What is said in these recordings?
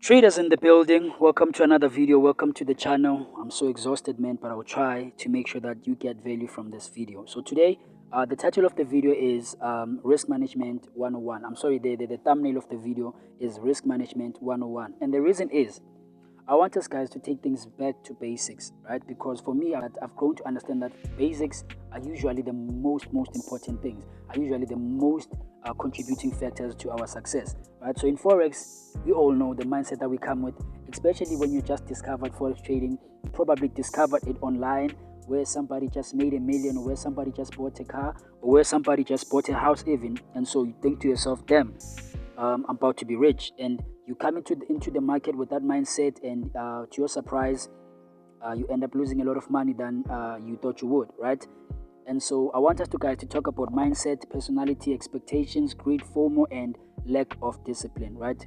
Traders in the building, welcome to another video. Welcome to the channel. I'm so exhausted, man, but I'll try to make sure that you get value from this video. So today, the title of the video is Risk Management 101. I'm sorry, the thumbnail of the video is Risk Management 101. And the reason is, I want us guys to take things back to basics, right? Because for me, I've grown to understand that basics are usually the most important things, are usually the most contributing factors to our success, right? So in Forex, we all know the mindset that we come with, especially when you just discovered Forex trading, probably discovered it online, where somebody just made $1 million, or where somebody just bought a car, or where somebody just bought a house even. And so you think to yourself, damn, I'm about to be rich. And you come into the market with that mindset, and to your surprise, you end up losing a lot of money than you thought you would, right? And so I want us guys to talk about mindset, personality, expectations, greed, FOMO, and lack of discipline, right?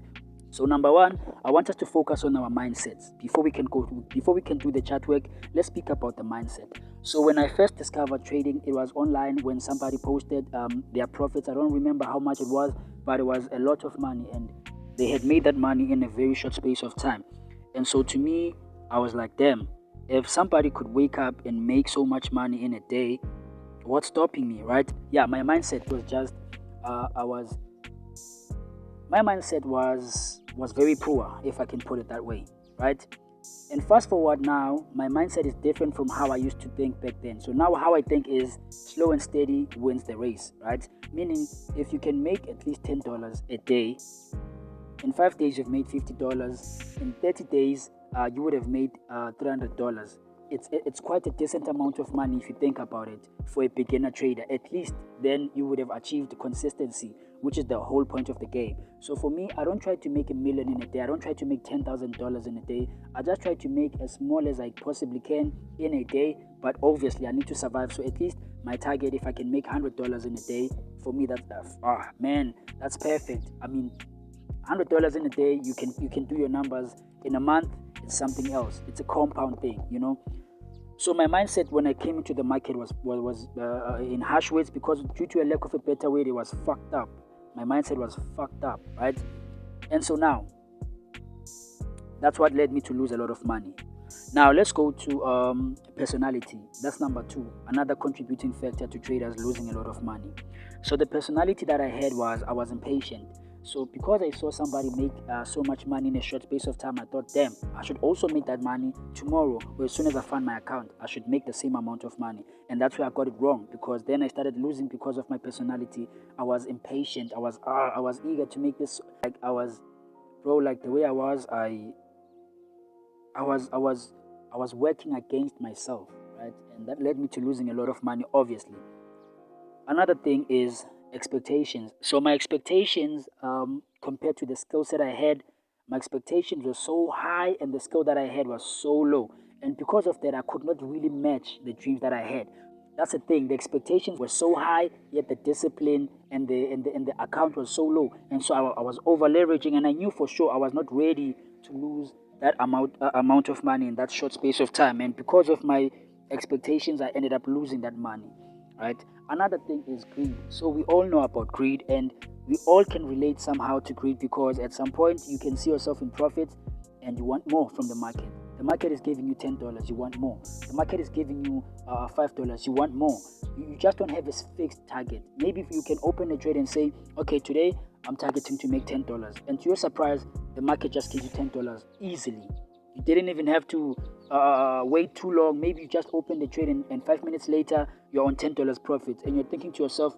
So number one, I want us to focus on our mindsets. Before we can do the chart work, let's speak about the mindset. So when I first discovered trading, it was online when somebody posted their profits. I don't remember how much it was, but it was a lot of money, and they had made that money in a very short space of time. And so to me, I was like, damn, if somebody could wake up and make so much money in a day, what's stopping me, right? Yeah, my mindset was just my mindset was very poor, if I can put it that way, right? And fast forward now, my mindset is different from how I used to think back then. So now how I think is slow and steady wins the race, right? Meaning, if you can make at least $10 a day, in 5 days you've made $50. In 30 days, you would have made $300. It's quite a decent amount of money if you think about it for a beginner trader. At least then you would have achieved consistency, which is the whole point of the game. So for me, I don't try to make $1 million in a day. I don't try to make $10,000 in a day. I just try to make as small as I possibly can in a day. But obviously, I need to survive. So at least my target, if I can make $100 in a day, for me that's perfect. I mean, $100 in a day, you can do your numbers. In a month, it's something else. It's a compound thing, you know. So my mindset when I came into the market was in harsh words, because due to a lack of a better word, it was fucked up. My mindset was fucked up, right? And so now, that's what led me to lose a lot of money. Now let's go to personality. That's number two, another contributing factor to traders losing a lot of money. So the personality that I had was I was impatient. So because I saw somebody make so much money in a short space of time, I thought, damn, I should also make that money tomorrow, or as soon as I find my account, I should make the same amount of money. And that's where I got it wrong, because then I started losing because of my personality. I was impatient. I was eager to make this. Like the way I was, I was working against myself, right? And that led me to losing a lot of money, obviously. Another thing is expectations. So my expectations, compared to the skill set I had, my expectations were so high, and the skill that I had was so low. And because of that, I could not really match the dreams that I had. That's the thing. The expectations were so high, yet the discipline and the account was so low. And so I was over leveraging, and I knew for sure I was not ready to lose that amount of money in that short space of time. And because of my expectations, I ended up losing that money, right? Another thing is greed. So we all know about greed, and we all can relate somehow to greed, because at some point you can see yourself in profit and you want more from the market. The market is giving you $10, you want more. The market is giving you $5, you want more. You just don't have a fixed target. Maybe if you can open a trade and say, okay, today I'm targeting to make $10, and to your surprise, the market just gives you $10 easily. You didn't even have to wait too long. Maybe you just opened the trade, and 5 minutes later, you're on $10 profit. And you're thinking to yourself,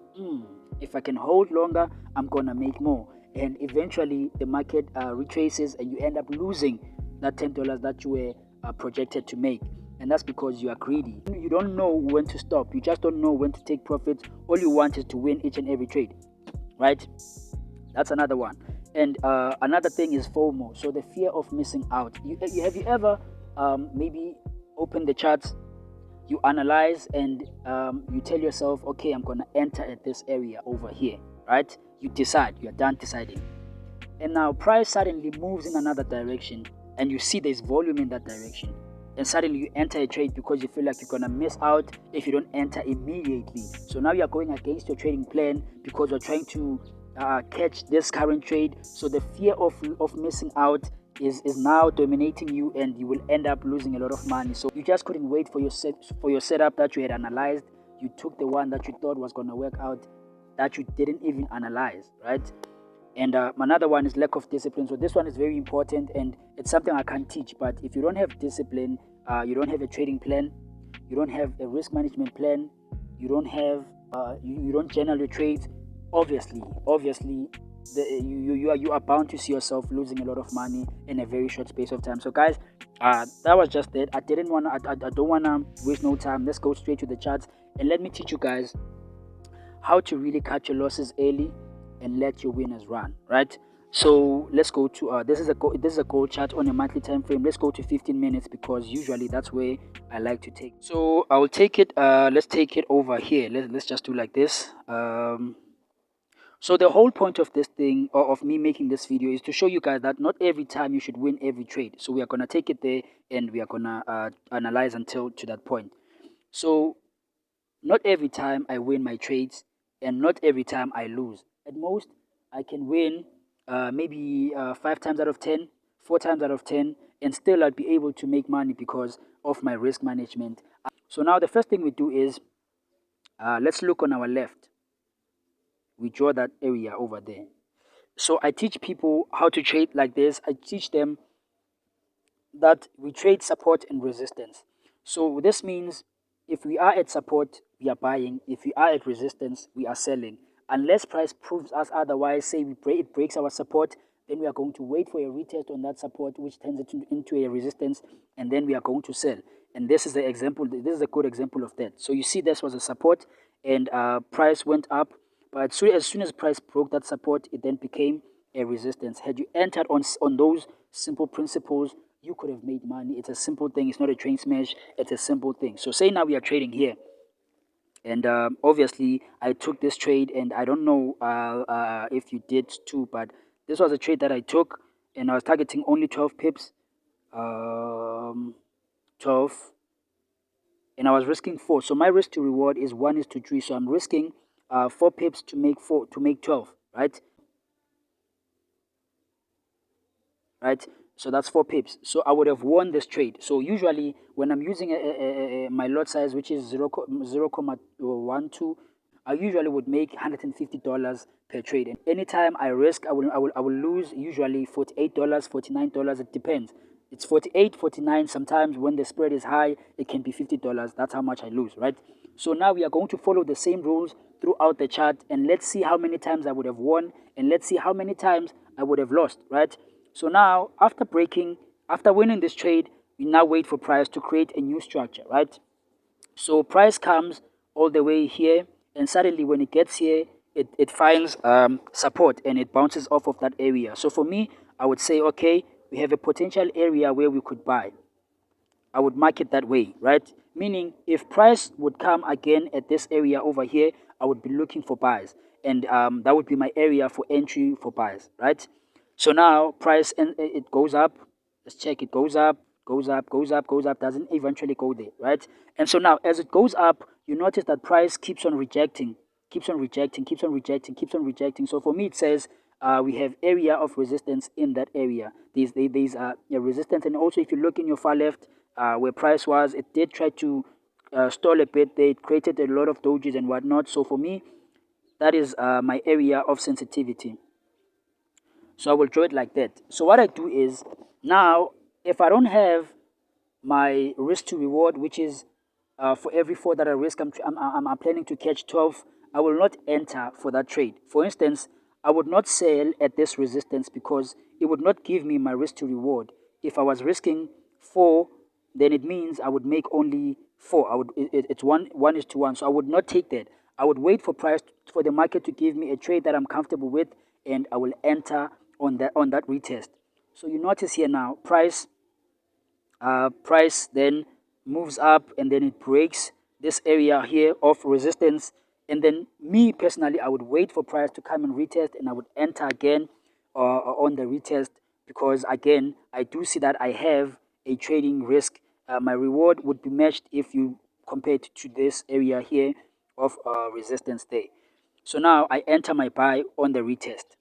if I can hold longer, I'm going to make more. And eventually, the market retraces, and you end up losing that $10 that you were projected to make. And that's because you are greedy. You don't know when to stop. You just don't know when to take profits. All you want is to win each and every trade, right? That's another one. And another thing is FOMO. So the fear of missing out. Have you ever maybe opened the charts, you analyze, and you tell yourself, okay, I'm going to enter at this area over here, right? You decide, you're done deciding. And now price suddenly moves in another direction, and you see there's volume in that direction. And suddenly you enter a trade because you feel like you're going to miss out if you don't enter immediately. So now you're going against your trading plan because you're trying to catch this current trade. So the fear of missing out is now dominating you, and you will end up losing a lot of money. So you just couldn't wait for your setup that you had analyzed. You took the one that you thought was going to work out that you didn't even analyze, right? And another one is lack of discipline. So this one is very important, and it's something I can't teach. But if you don't have discipline, you don't have a trading plan, you don't have a risk management plan, you don't have you don't journal your trades. Obviously, you are bound to see yourself losing a lot of money in a very short space of time. So guys, that was just it. I don't wanna waste no time. Let's go straight to the charts, and let me teach you guys how to really cut your losses early and let your winners run, right? So let's go to this is a gold chart on a monthly time frame. Let's go to 15 minutes, because usually that's where I like to take. So I will take it. Let's take it over here. Let's just do like this. So the whole point of this thing, or of me making this video, is to show you guys that not every time you should win every trade. So we are gonna take it there, and we are gonna analyze until to that point. So not every time I win my trades, and not every time I lose. At most, I can win maybe 5 times out of 10, 4 times out of 10, and still I'd be able to make money because of my risk management. So now the first thing we do is let's look on our left. We draw that area over there. So I teach people how to trade like this. I teach them that we trade support and resistance. So this means if we are at support, we are buying. If we are at resistance, we are selling. Unless price proves us otherwise, say it breaks our support, then we are going to wait for a retest on that support, which turns it into a resistance, and then we are going to sell. And this is the example. This is a good example of that. So you see, this was a support, and price went up, but as soon as price broke that support, it then became a resistance. Had you entered on those simple principles, you could have made money. It's a simple thing. It's not a train smash. It's a simple thing. So say now we are trading here, and obviously I took this trade, and I don't know if you did too, but this was a trade that I took, and I was targeting only 12 pips, 12, and I was risking 4. So my risk to reward is 1:3. So I'm risking 4 pips to make 12, right? Right? So that's 4 pips. So I would have won this trade. So usually when I'm using my lot size, which is 0.12, I usually would make $150 per trade. And anytime I risk, I will lose usually $48, $49. It depends. It's 48, 49. Sometimes when the spread is high, it can be $50. That's how much I lose, right? So now we are going to follow the same rules throughout the chart, and let's see how many times I would have won, and let's see how many times I would have lost, right? So now, after winning this trade, we now wait for price to create a new structure, right? So price comes all the way here, and suddenly when it gets here, it finds support, and it bounces off of that area. So for me, I would say, okay, we have a potential area where we could buy. I would mark it that way, right? Meaning, if price would come again at this area over here, I would be looking for buys, and that would be my area for entry for buys, right? So now price, and it goes up. Let's check. It goes up, goes up, goes up, goes up. Doesn't eventually go there, right? And so now as it goes up, you notice that price keeps on rejecting, keeps on rejecting, keeps on rejecting, keeps on rejecting. So for me, it says we have area of resistance in that area. These are a resistance, and also if you look in your far left, where price was, it did try to stall a bit. They created a lot of dojis and whatnot. So for me, that is my area of sensitivity. So I will draw it like that. So what I do is, now if I don't have my risk to reward, which is for every 4 that I risk, I'm planning to catch 12, I will not enter for that trade. For instance, I would not sell at this resistance because it would not give me my risk to reward. If I was risking 4, then it means I would make only 4. It's 1:1. So I would not take that. I would wait for for the market to give me a trade that I'm comfortable with, and I will enter on that retest. So you notice here now, price then moves up, and then it breaks this area here of resistance, and then me personally, I would wait for price to come and retest, and I would enter again on the retest, because again I do see that I have a trading risk. My reward would be matched if you compare it to this area here of resistance there. So now I enter my buy on the retest.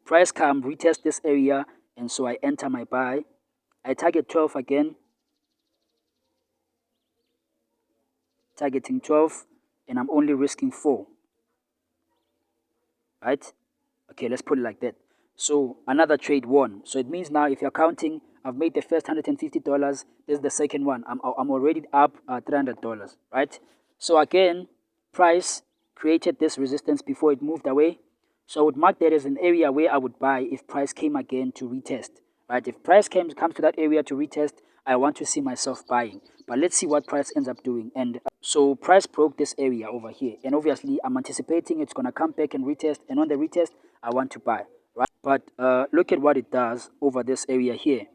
Price come retest this area, and so I enter my buy. I target 12 again, targeting 12, and I'm only risking 4, right? Okay, let's put it like that. So another trade won. So it means now if you're counting, I've made the first $150. This is the second one. I'm already up $300, right? So again, price created this resistance before it moved away. So I would mark that as an area where I would buy if price came again to retest, right? If price comes to that area to retest, I want to see myself buying. But let's see what price ends up doing. And so price broke this area over here. And obviously, I'm anticipating it's going to come back and retest. And on the retest, I want to buy, right? But look at what it does over this area here.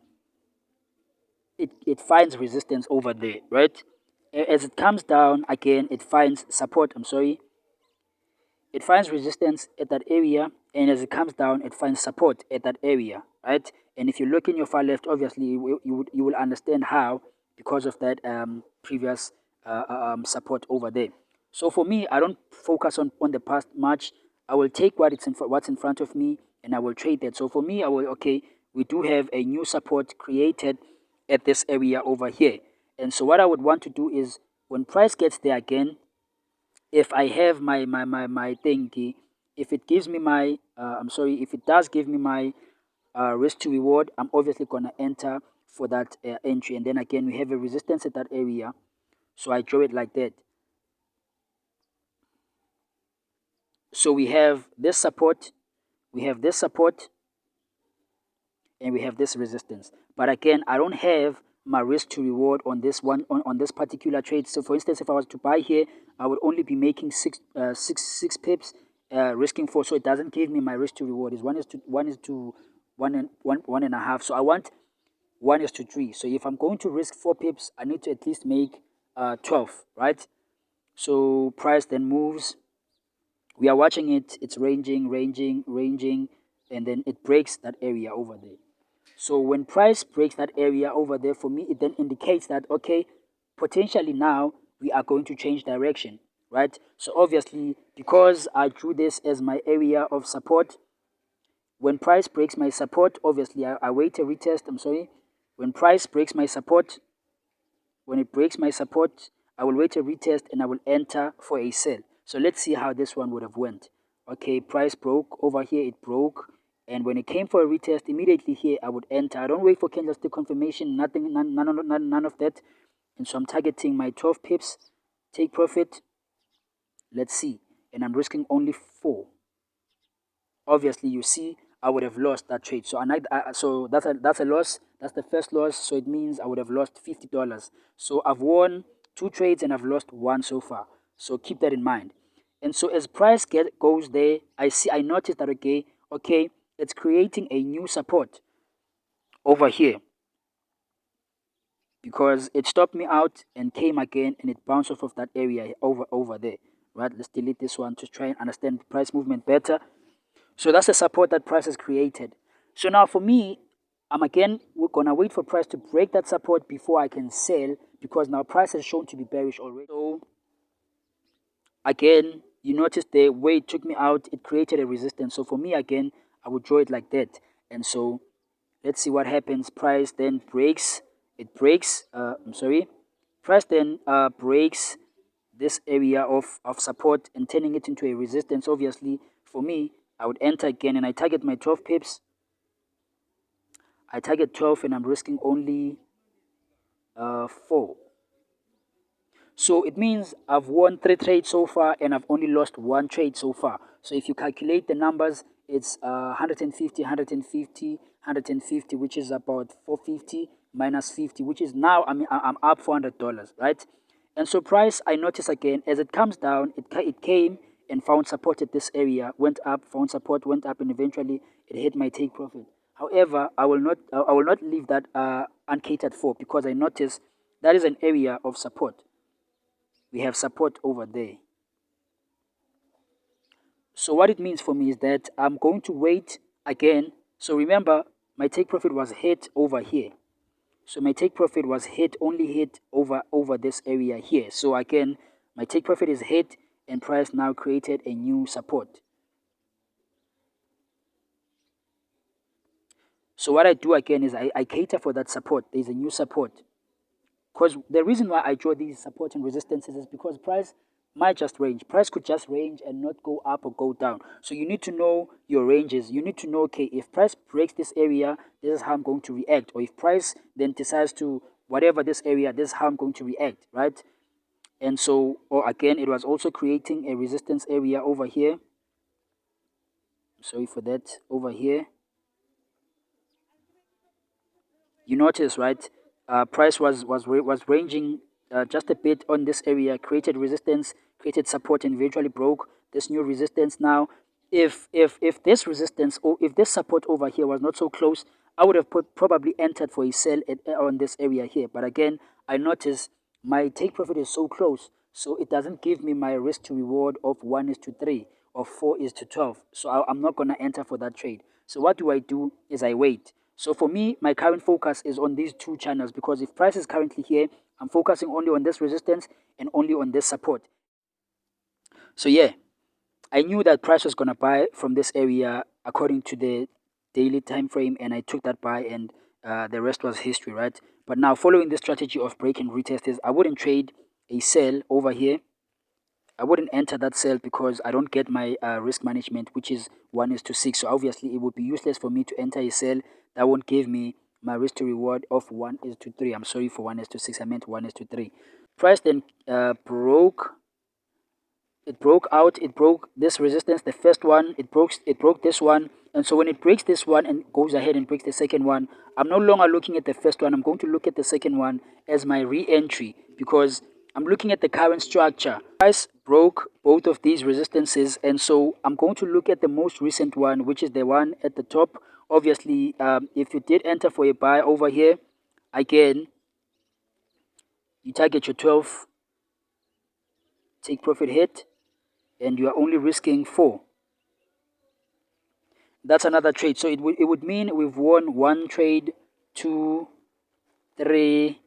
It finds resistance over there, right? As it comes down, again, it finds support. It finds resistance at that area, and as it comes down, it finds support at that area, right? And if you look in your far left, obviously you will understand how, because of that previous support over there. So for me, I don't focus on the past much. I will take what's in front of me, and I will trade that. So for me, I will, okay, we do have a new support created at this area over here. And so what I would want to do is, when price gets there again, if I have my thingy, if it gives me my if it does give me my risk to reward, I'm obviously gonna enter for that entry. And then again, we have a resistance at that area, so I draw it like that. So we have this support, we have this support, and we have this resistance. But again, I don't have my risk to reward on this one, on this particular trade. So for instance, if I was to buy here, I would only be making six pips, risking 4. So it doesn't give me my risk to reward. Is one and a half. So I want 1:3. So if I'm going to risk 4 pips, I need to at least make 12, right? So price then moves. We are watching it. It's ranging, and then it breaks that area over there. So when price breaks that area over there, for me, it then indicates that, okay, potentially now we are going to change direction, right? So obviously, because I drew this as my area of support, when price breaks my support, obviously I wait a retest. When price breaks my support, when it breaks my support, I will wait a retest and I will enter for a sell. So let's see how this one would have went. Okay, price broke over here, it broke. And when it came for a retest, immediately here I would enter. I don't wait for candlestick confirmation, none of that. And so I'm targeting my 12 pips, take profit. Let's see. And I'm risking only 4. Obviously, you see, I would have lost that trade. So so that's a loss. That's the first loss. So it means I would have lost $50. So I've won 2 trades and I've lost 1 so far. So keep that in mind. And so as price goes there, I noticed that okay, it's creating a new support over here, because it stopped me out and came again and it bounced off of that area over there. Right? Let's delete this one to try and understand price movement better. So that's the support that price has created. So now for me, we're gonna wait for price to break that support before I can sell, because now price has shown to be bearish already. So again, you notice the way it took me out, it created a resistance. So for me, again, I would draw it like that. And so let's see what happens. Price then breaks. It breaks. Price then breaks this area of support and turning it into a resistance. Obviously, for me, I would enter again and I target my 12 pips. I target 12 and I'm risking only 4. So it means I've won 3 trades so far and I've only lost 1 trade so far. So if you calculate the numbers, it's 150, 150, 150, which is about 450 minus 50, which is now I'm up $400, right? And so price, I notice again, as it comes down, it came and found support at this area, went up, found support, went up, and eventually it hit my take profit. However, I will not leave that uncatered for, because I notice that is an area of support. We have support over there. So what it means for me is that I'm going to wait again. So remember, my take profit was hit over here. So my take profit was only hit over this area here. So again, my take profit is hit and price now created a new support. So what I do again is I cater for that support. There's a new support. Because the reason why I draw these support and resistances is because price might just range. Price could just range and not go up or go down. So you need to know your ranges. You need to know, okay, if price breaks this area, this is how I'm going to react. Or if price then decides to whatever this area, this is how I'm going to react, right? And so, or again, it was also creating a resistance area over here. Sorry for that, over here. You notice, right? Price was ranging just a bit on this area, created resistance, created support, and eventually broke this new resistance. Now, if this resistance or if this support over here was not so close, I would have probably entered for a sell on this area here. But again, I notice my take profit is so close, so it doesn't give me my risk to reward of 1:3 or 4:12. So I'm not gonna enter for that trade. So what do? Is I wait. So for me, my current focus is on these two channels because if price is currently here, I'm focusing only on this resistance and only on this support. So yeah, I knew that price was gonna buy from this area according to the daily time frame, and I took that buy, and the rest was history, right? But now, following this strategy of break and retest, is I wouldn't trade a sell over here. I wouldn't enter that sell because I don't get my risk management, which is 1:6. So obviously, it would be useless for me to enter a sell that won't give me my risk to reward of 1:3. I'm sorry for 1:6. I meant 1:3. Price then broke out. It broke this resistance, the first one. It broke this one. And so when it breaks this one and goes ahead and breaks the second one, I'm no longer looking at the first one. I'm going to look at the second one as my re-entry because I'm looking at the current structure. Price broke both of these resistances, and so I'm going to look at the most recent one, which is the one at the top. Obviously, if you did enter for a buy over here, again, you target your 12 take profit hit, and you are only risking 4. That's another trade. So it would mean we've won one trade, 2, 3.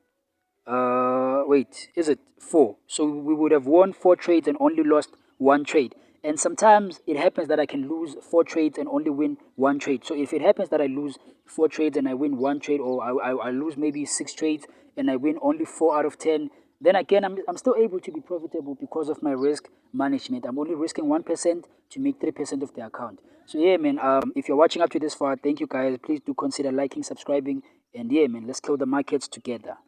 Wait, is it 4? So we would have won 4 trades and only lost one trade. And sometimes it happens that I can lose 4 trades and only win one trade. So if it happens that I lose 4 trades and I win one trade, or I lose maybe 6 trades and I win only 4 out of 10, then again, I'm still able to be profitable because of my risk management. I'm only risking 1% to make 3% of the account. So yeah, man, if you're watching up to this far, thank you guys. Please do consider liking, subscribing, and yeah, man, let's kill the markets together.